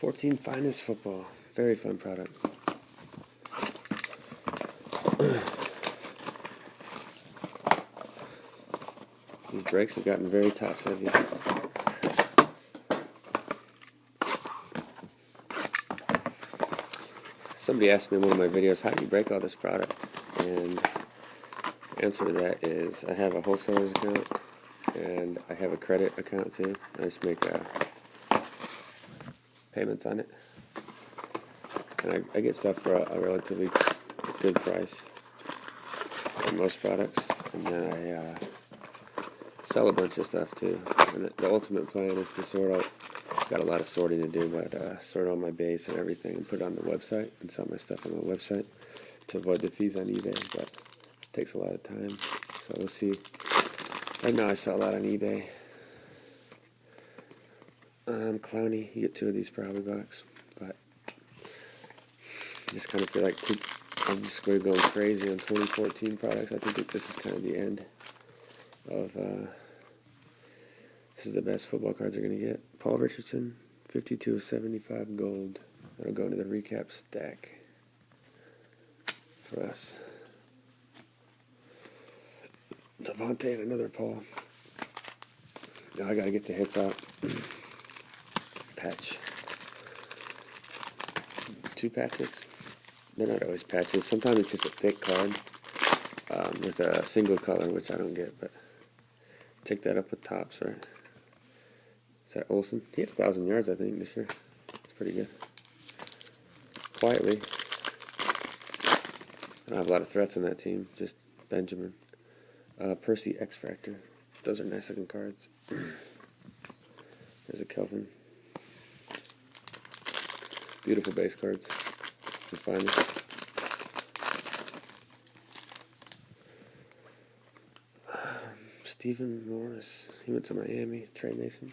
14 Finest Football. Very fun product. These brakes have gotten very top heavy. Somebody asked me in one of my videos, how do you break all this product? And the answer to that is I have a wholesaler's account and I have a credit account too. I just make payments on it. And I get stuff for a relatively good price on most products. And then I sell a bunch of stuff too. And the ultimate plan is to sort out, got a lot of sorting to do, but sort all my base and everything and put it on the website and sell my stuff on the website to avoid the fees on eBay, but it takes a lot of time. So we'll see. Right now I sell a lot on eBay. Clowny, you get 2 of these per hobby box, but I just kind of feel like I'm just going to go crazy on 2014 products. I think this is kind of the end of, this is the best football cards you're going to get. Paul Richardson, 52 of 75 gold. That'll go into the recap stack for us. Devontae and another Paul. Now I got to get the hits out. Patch. 2 patches. They're not always patches. Sometimes it's just a thick card with a single color, which I don't get, but take that up with tops, right? Is that Olsen? He had 1,000 yards, I think, this year. It's pretty good. Quietly. I don't have a lot of threats on that team. Just Benjamin. Percy X Factor. Those are nice looking cards. There's a Kelvin. Beautiful base cards. The finest. Stephen Morris. He went to Miami. Trey Mason.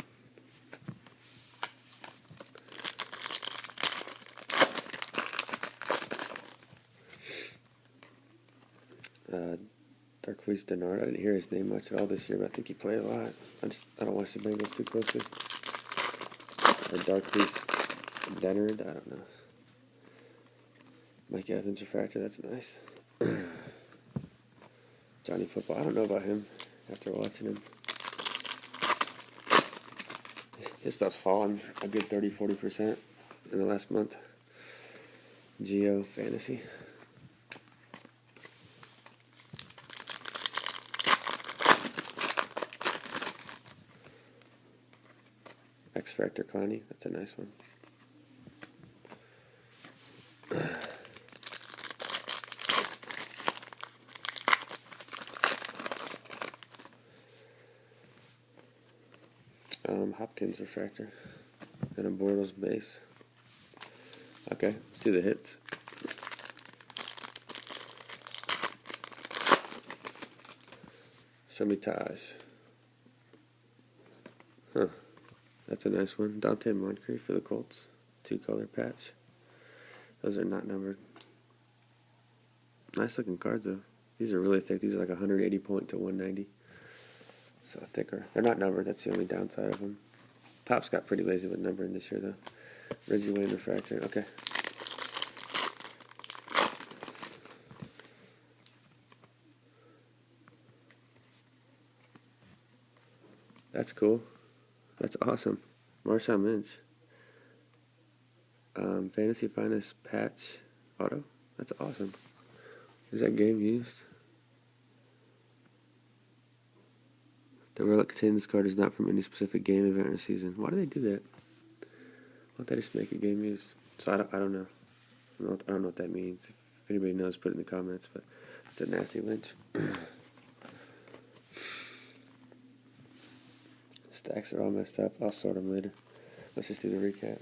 Darqueze Dennard. I didn't hear his name much at all this year, but I think he played a lot. I don't watch the Bengals too closely. Or Darqueze Dennard. I don't know. Mike Evans refractor. That's nice. Johnny Football. I don't know about him after watching him. His stuff's fallen a good 30-40% in the last month. Geo Fantasy. X Factor Clowney. That's a nice one. Hopkins refractor and a Bortles base. Okay, let's do the hits. Show me Taj. Huh, that's a nice one. Dante Moncrief for the Colts. 2-color patch. Those are not numbered. Nice looking cards though. These are really thick. These are like 180 point to 190. So thicker. They're not numbered. That's the only downside of them. Topps got pretty lazy with numbering this year, though. Reggie Wayne refractor. Okay. That's cool. That's awesome. Marshawn Lynch. Fantasy Finest patch auto. That's awesome. Is that game used? The relic containing this card is not from any specific game, event, or season. Why do they do that? Why don't they just make a game used? So I don't know. I don't know what that means. If anybody knows, put it in the comments. But it's a nasty Lynch. Stacks are all messed up. I'll sort them later. Let's just do the recap.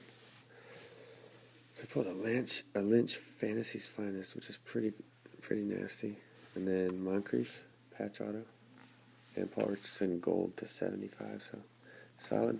So I pulled a Lynch Fantasy's Finest, which is pretty nasty. And then Moncrief patch auto. And Paul Richardson gold to 75, so solid.